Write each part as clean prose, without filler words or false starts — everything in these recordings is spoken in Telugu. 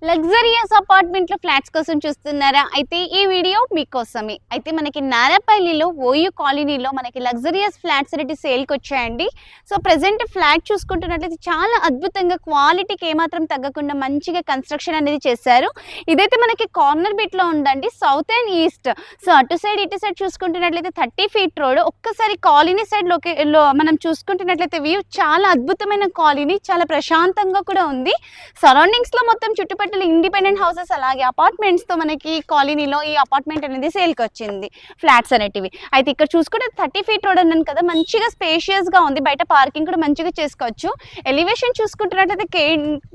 లగ్జరియస్ అపార్ట్మెంట్ లో ఫ్లాట్స్ కోసం చూస్తున్నారా? అయితే ఈ వీడియో మీకోసమే. అయితే మనకి నారాపల్లిలో ఓయూ కాలనీలో మనకి లగ్జరియస్ ఫ్లాట్స్ అనేవి సేల్కి వచ్చాయండి. సో ప్రెసెంట్ ఫ్లాట్ చూసుకుంటున్నట్లయితే చాలా అద్భుతంగా క్వాలిటీకి ఏమాత్రం తగ్గకుండా మంచిగా కన్స్ట్రక్షన్ అనేది చేశారు. ఇదైతే మనకి కార్నర్ బిట్ లో ఉందండి, సౌత్ అండ్ ఈస్ట్. సో అటు సైడ్ ఇటు సైడ్ చూసుకుంటున్నట్లయితే 30 ఫీట్ రోడ్. ఒక్కసారి కాలనీ సైడ్ మనం చూసుకుంటున్నట్లయితే వ్యూ చాలా అద్భుతమైన కాలనీ, చాలా ప్రశాంతంగా కూడా ఉంది. సరౌండింగ్స్ లో మొత్తం చుట్టుపక్కల ఇండిపెండెంట్ హౌసెస్ అలాగే అపార్ట్మెంట్స్ తో మనకి కాలనీలో ఈ అపార్ట్మెంట్ అనేది సేల్కి వచ్చింది ఫ్లాట్స్ అనేటివి. అయితే ఇక్కడ చూసుకుంటే 30 ఫీట్ రోడ్ అన్నాను కదా, మంచిగా స్పేషియస్ గా ఉంది. బయట పార్కింగ్ కూడా మంచిగా చేసుకోవచ్చు. ఎలివేషన్ చూసుకుంటున్నట్లయితే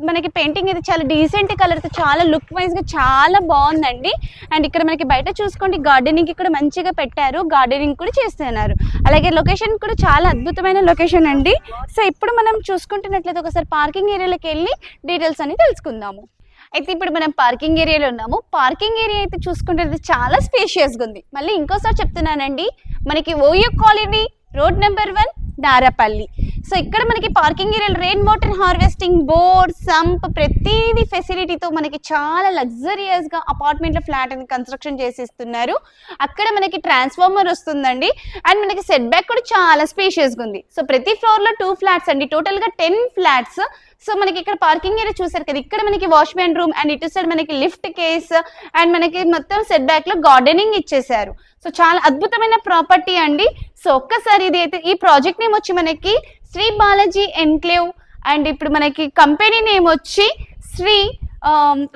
మనకి పెయింటింగ్ అయితే చాలా డీసెంట్ కలర్ తో చాలా లుక్ వైజ్ గా చాలా బాగుందండి. అండ్ ఇక్కడ మనకి బయట చూసుకోండి గార్డెనింగ్ కూడా మంచిగా పెట్టారు, గార్డెనింగ్ కూడా చేస్తున్నారు. అలాగే లొకేషన్ కూడా చాలా అద్భుతమైన లొకేషన్ అండి. సో ఇప్పుడు మనం చూసుకుంటున్నట్లయితే ఒకసారి పార్కింగ్ ఏరియాలోకి వెళ్ళి డీటెయిల్స్ అని తెలుసుకుందాము. అయితే ఇప్పుడు మనం పార్కింగ్ ఏరియాలో ఉన్నాము. పార్కింగ్ ఏరియా అయితే చూసుకుంటే చాలా స్పేషియస్గా ఉంది. మళ్ళీ ఇంకోసారి చెప్తున్నానండి, మనకి OU colony road number 1 Narapalli. So ఇక్కడ మనకి పార్కింగ్ ఏరియాలో rain water harvesting, bore, sump ప్రతిదీ ఫెసిలిటీతో మనకి చాలా లగ్జరియస్ గా అపార్ట్మెంట్ లో ఫ్లాట్ అని కన్స్ట్రక్షన్ చేసిస్తున్నారు. అక్కడ మనకి ట్రాన్స్ఫార్మర్ వస్తుందండి. అండ్ మనకి సెట్ బ్యాక్ కూడా చాలా స్పేషియస్ గా ఉంది. సో ప్రతి ఫ్లోర్ లో 2 ఫ్లాట్స్ అండి, టోటల్ గా 10 ఫ్లాట్స్. సో మనకి ఇక్కడ పార్కింగ్ ఏరియా చూసారు కదా, ఇక్కడ మనకి వాష్మెన్ రూమ్ అండ్ ఇటు సైడ్ మనకి లిఫ్ట్ కేస్ అండ్ మనకి మొత్తం సెట్ బ్యాక్ లో గార్డెనింగ్ ఇచ్చేసారు. సో చాలా అద్భుతమైన ప్రాపర్టీ అండి. సో ఒక్కసారి ఇది అయితే ఈ ప్రాజెక్ట్ నేమ్ వచ్చి మనకి శ్రీ బాలాజీ ఎన్క్లేవ్ అండ్ ఇప్పుడు మనకి కంపెనీ నేమ్ వచ్చి శ్రీ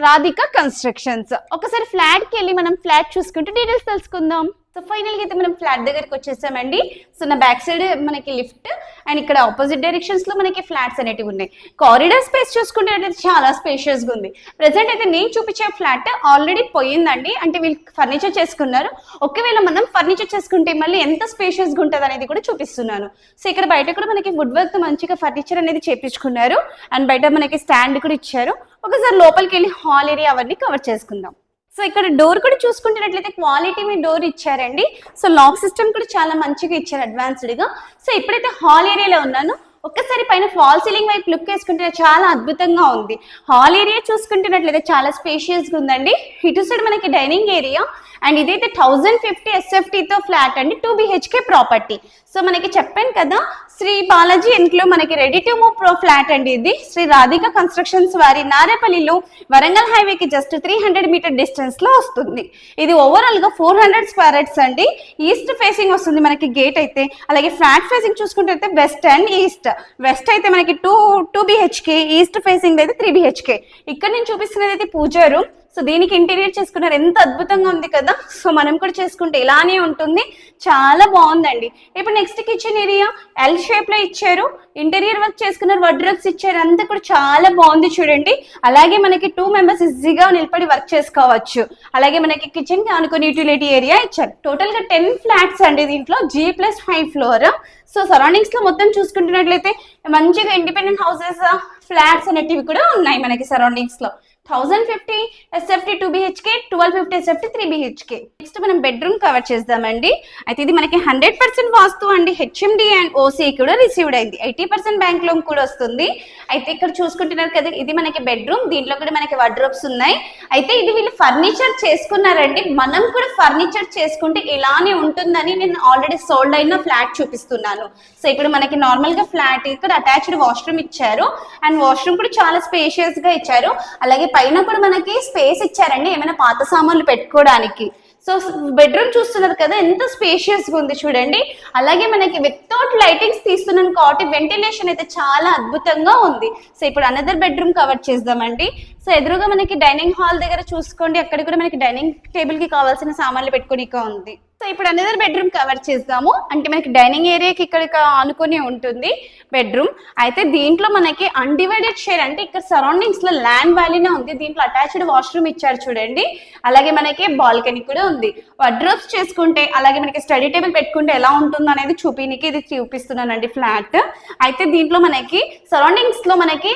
రాధిక కన్స్ట్రక్షన్స్. ఒకసారి ఫ్లాట్ కి వెళ్ళి మనం ఫ్లాట్ చూసుకుంటూ డీటెయిల్స్ తెలుసుకుందాం. సో ఫైనల్ గా అయితే మనం ఫ్లాట్ దగ్గరికి వచ్చేసామండి. సో నా బ్యాక్ సైడ్ మనకి లిఫ్ట్ అండ్ ఇక్కడ ఆపోజిట్ డైరెక్షన్స్ లో మనకి ఫ్లాట్స్ అనేటివి ఉన్నాయి. కారిడార్ స్పేస్ చూసుకుంటే చాలా స్పేషియస్ గా ఉంది. ప్రెసెంట్ అయితే నేను చూపించే ఫ్లాట్ ఆల్రెడీ పోయిందండి, అంటే వీళ్ళు ఫర్నిచర్ చేసుకున్నారు. ఒకవేళ మనం ఫర్నిచర్ చేసుకుంటే మళ్ళీ ఎంత స్పేషియస్ గా ఉంటుంది అనేది కూడా చూపిస్తున్నాను. సో ఇక్కడ బయట కూడా మనకి వుడ్ వర్క్ తో మంచిగా ఫర్నిచర్ అనేది చేపించుకున్నారు. అండ్ బయట మనకి స్టాండ్ కూడా ఇచ్చారు. ఒకసారి లోపలికి వెళ్ళి హాల్ ఏరియా అవన్నీ కవర్ చేసుకుందాం. సో ఇక్కడ డోర్ కూడా చూసుకుంటున్నట్లయితే క్వాలిటీ మీ డోర్ ఇచ్చారండి. సో లాక్ సిస్టమ్ కూడా చాలా మంచిగా ఇచ్చారు, అడ్వాన్స్డ్ గా. సో ఇప్పుడైతే హాల్ ఏరియాలో ఉన్నాను. ఒక్కసారి పైన ఫాల్ సీలింగ్ వైపు లుక్ వేసుకుంటే చాలా అద్భుతంగా ఉంది. హాల్ ఏరియా చూసుకుంటున్నట్లయితే చాలా స్పేషియస్ గా ఉందండి. ఇటు సైడ్ మనకి డైనింగ్ ఏరియా అండ్ ఇదైతే 1050 SFT తో ఫ్లాట్ అండి, 2 BHK ప్రాపర్టీ. సో మనకి చెప్పాను కదా, శ్రీ బాలాజీ ఎన్క్లేవ్ మనకి ready to move pro flat అండి. ఇది శ్రీ రాధిక కన్స్ట్రక్షన్స్ వారి నారేపల్లిలో వరంగల్ హైవేకి జస్ట్ 300 మీటర్ డిస్టెన్స్ లో వస్తుంది. ఇది ఓవరాల్ గా 400 స్క్వేర్ యార్డ్స్ అండి. ఈస్ట్ ఫేసింగ్ వస్తుంది మనకి గేట్ అయితే. అలాగే ఫ్లాట్ ఫేసింగ్ చూసుకుంటే అయితే వెస్ట్ అండ్ ఈస్ట్. వెస్ట్ అయితే మనకి 2 BHK, ఈస్ట్ ఫేసింగ్ అయితే 3 BHK. ఇక్కడ నేను చూపిస్తున్నది అయితే పూజా రూమ్. సో దీనికి ఇంటీరియర్ చేసుకున్నారు, ఎంత అద్భుతంగా ఉంది కదా. సో మనం కూడా చేసుకుంటే ఇలానే ఉంటుంది, చాలా బాగుందండి. ఇప్పుడు next kitchen area L shape లో ఇచ్చారు, ఇంటీరియర్ వర్క్ చేసుకున్నారు, వార్డ్రోబ్స్ ఇచ్చారు, అంతా కూడా చాలా బాగుంది చూడండి. అలాగే మనకి 2 మెంబర్స్ ఈజీగా నిలబడి వర్క్ చేసుకోవచ్చు. అలాగే మనకి కిచెన్ కి అనుకుని యూటిలిటీ ఏరియా ఇచ్చారు. టోటల్ గా 10 ఫ్లాట్స్ అండి దీంట్లో, G+5 ఫ్లోర్. సో సరౌండింగ్స్ లో మొత్తం చూసుకుంటున్నట్లయితే మంచిగా ఇండిపెండెంట్ హౌసెస్, ఫ్లాట్స్ అనేటివి కూడా ఉన్నాయి మనకి సరౌండింగ్స్ లో. 1050 SFT 2 BHK, 1250 SFT 3 BHK. Next మనం బెడ్రూమ్ కవర్ చేద్దామండి. అయితే ఇది మనకి 100% వాస్తు అండి, HMD అండ్ OC కూడా రిసీవ్డ్ అయింది. 80% బ్యాంక్ లోన్ కూడా వస్తుంది. అయితే ఇక్కడ చూసుకుంటున్నారు కదా, ఇది మనకి బెడ్రూమ్, దీంట్లో కూడా మనకి వార్డ్రోబ్స్ ఉన్నాయి. అయితే ఇది వీళ్ళు ఫర్నిచర్ చేసుకున్నారండి. మనం కూడా ఫర్నిచర్ చేసుకుంటే ఇలానే ఉంటుందని నేను ఆల్రెడీ సోల్డ్ అయిన ఫ్లాట్ చూపిస్తున్నాను. సో ఇప్పుడు మనకి నార్మల్ గా ఫ్లాట్ ఇక్కడ అటాచ్డ్ వాష్రూమ్ ఇచ్చారు అండ్ వాష్రూమ్ కూడా చాలా స్పేషియస్ గా ఇచ్చారు. అలాగే పైన కూడా మనకి స్పేస్ ఇచ్చారండి ఏమైనా పాత సామాన్లు పెట్టుకోవడానికి. సో బెడ్రూమ్ చూస్తున్నారు కదా, ఎంత స్పేషియస్ గా ఉంది చూడండి. అలాగే మనకి వితౌట్ లైటింగ్స్ తీస్తున్నాను కాబట్టి వెంటిలేషన్ అయితే చాలా అద్భుతంగా ఉంది. సో ఇప్పుడు అనదర్ బెడ్రూమ్ కవర్ చేద్దామండి. సో ఎదురుగా మనకి డైనింగ్ హాల్ దగ్గర చూసుకోండి, అక్కడ కూడా మనకి డైనింగ్ టేబుల్ కి కావాల్సిన సామాన్లు పెట్టుకోనిక ఉంది. సో ఇప్పుడు అనదర్ బెడ్రూమ్ కవర్ చేద్దాము. అంటే మనకి డైనింగ్ ఏరియాకి ఇక్కడ అనుకుని ఉంటుంది బెడ్రూమ్. అయితే దీంట్లో మనకి అన్డివైడెడ్ షేర్, అంటే ఇక్కడ సరౌండింగ్స్ లో ల్యాండ్ వ్యాలీనే ఉంది. దీంట్లో అటాచ్డ్ వాష్రూమ్ ఇచ్చారు చూడండి. అలాగే మనకి బాల్కనీ కూడా ఉంది. వార్డ్రోబ్స్ చేసుకుంటే అలాగే మనకి స్టడీ టేబుల్ పెట్టుకుంటే ఎలా ఉంటుందో అనేది చూపినికి ఇది చూపిస్తున్నానండి ఫ్లాట్. అయితే దీంట్లో మనకి సరౌండింగ్స్ లో మనకి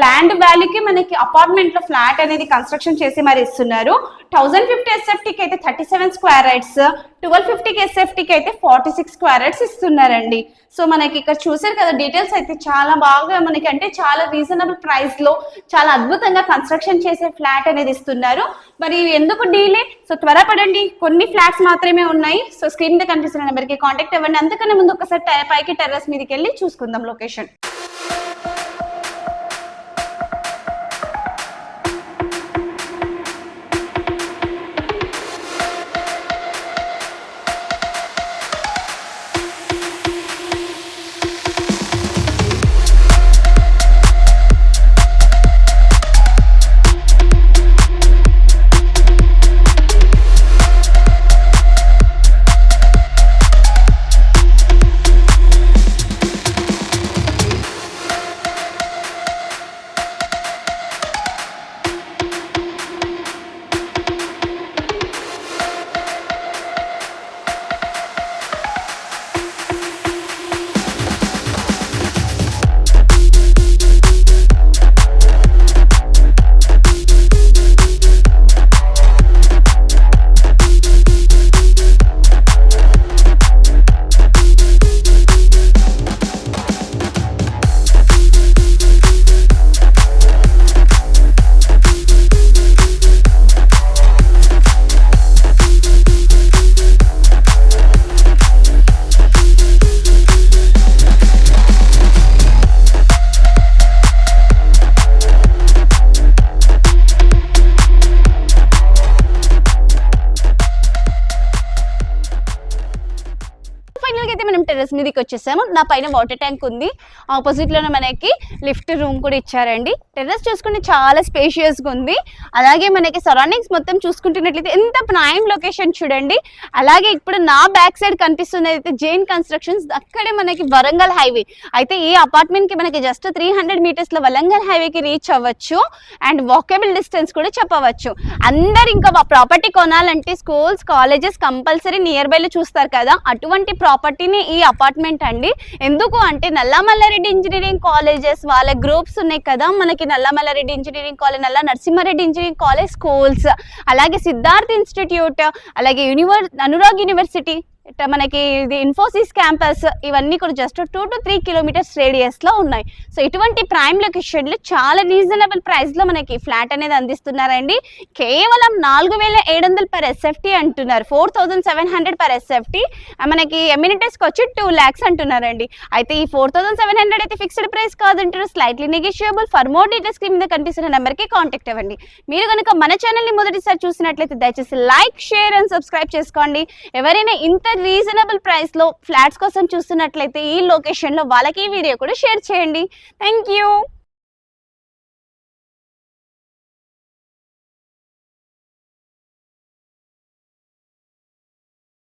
ల్యాండ్ వ్యాలీకి మనకి అపార్ట్మెంట్ లో ఫ్లాట్ అనేది కన్స్ట్రక్షన్ చేసి మరి ఇస్తున్నారు. 1050 SFT కి అయితే 37 స్క్వేర్ యార్డ్స్, 1250కి ఎస్ఎఫ్టీకి అయితే 46 స్క్వేర్ యార్డ్స్ ఇస్తున్నారండి. సో మనకి ఇక్కడ చూసారు కదా డీటెయిల్స్ అయితే చాలా బాగా మనకి అంటే చాలా రీజనబుల్ ప్రైస్ లో చాలా అద్భుతంగా కన్స్ట్రక్షన్ చేసే ఫ్లాట్ అనేది ఇస్తున్నారు. మరి ఎందుకు డీలే? సో త్వరపడండి, కొన్ని ఫ్లాట్స్ మాత్రమే ఉన్నాయి. సో స్క్రీన్ మీద కనిపిస్తున్న నెంబర్కి కాంటాక్ట్ అవ్వండి. అంతకన్నా ముందు ఒకసారి పైకి టెర్రస్ మీదకి వెళ్ళి చూసుకుందాం లొకేషన్. అయితే మనం టెర్రస్ మీదకి వచ్చేసాము. నా పైన వాటర్ ట్యాంక్ ఉంది, ఆపోజిట్ లోనే మనకి లిఫ్ట్ రూమ్ కూడా ఇచ్చారండి. టెర్రస్ చూసుకుంటే చాలా స్పేషియస్ గా ఉంది. అలాగే మనకి సరౌండింగ్స్ మొత్తం చూసుకుంటున్నట్లయితే ఎంత ప్రైమ్ లొకేషన్ చూడండి. అలాగే ఇప్పుడు నా బ్యాక్ సైడ్ కనిపిస్తున్నది అయితే జైన్ కన్స్ట్రక్షన్స్, అక్కడే మనకి వరంగల్ హైవే. అయితే ఈ అపార్ట్మెంట్ కి మనకి జస్ట్ 300 మీటర్స్ లో వరంగల్ హైవేకి రీచ్ అవ్వచ్చు అండ్ వాకబుల్ డిస్టెన్స్ కూడా చెప్పవచ్చు. అందరు ఇంకా ప్రాపర్టీ కొనాలంటే schools colleges compulsory near by లో చూస్తారు కదా, అటువంటి ప్రాపర్టీని ఈ అపార్ట్మెంట్ అండి. ఎందుకు అంటే నల్లమల్లారెడ్డి ఇంజనీరింగ్ కాలేజెస్ వాళ్ళ గ్రూప్స్ ఉన్నాయి కదా, మనకి నల్లమల్లారెడ్డి ఇంజనీరింగ్ కాలేజ్, నల్ల నరసింహారెడ్డి ఇంజనీరింగ్ కాలేజ్ స్కూల్స్, అలాగే సిద్ధార్థ్ ఇన్స్టిట్యూట్, అలాగే అనురాగ్ యూనివర్సిటీ, మనకి ఇది ఇన్ఫోసిస్ క్యాంపస్, ఇవన్నీ కూడా జస్ట్ 2 to 3 కిలోమీటర్స్ రేడియస్ లో ఉన్నాయి. సో ఇటువంటి ప్రైమ్ లొకేషన్లు చాలా రీజనబుల్ ప్రైస్ లో మనకి ఫ్లాట్ అనేది అందిస్తున్నారండి. కేవలం 4700 పర్ ఎస్ఎఫ్టీ అంటున్నారు, 4700 పర్ ఎస్ఎఫ్టీ. మనకి ఎమ్యూనిటీస్ కి వచ్చి 2 lakhs అంటున్నారండి. అయితే ఈ 4700 అయితే ఫిక్స్డ్ ప్రైస్ కాదంటారు, slightly negotiable. For more details screen మీద కనిపిస్తున్న నెంబర్ కి కాంటాక్ట్ అవ్వండి. మీరు కనుక మన ఛానల్ ని మొదటిసారి చూసినట్లయితే దయచేసి లైక్, షేర్ అండ్ సబ్స్క్రైబ్ చేసుకోండి. ఎవరైనా ఇంత రీజనబుల్ ప్రైస్ లో ఫ్లాట్స్ కోసం చూస్తున్నట్లయితే ఈ లొకేషన్ లో వాళ్ళకి ఈ వీడియో కూడా షేర్ చేయండి. Thank you.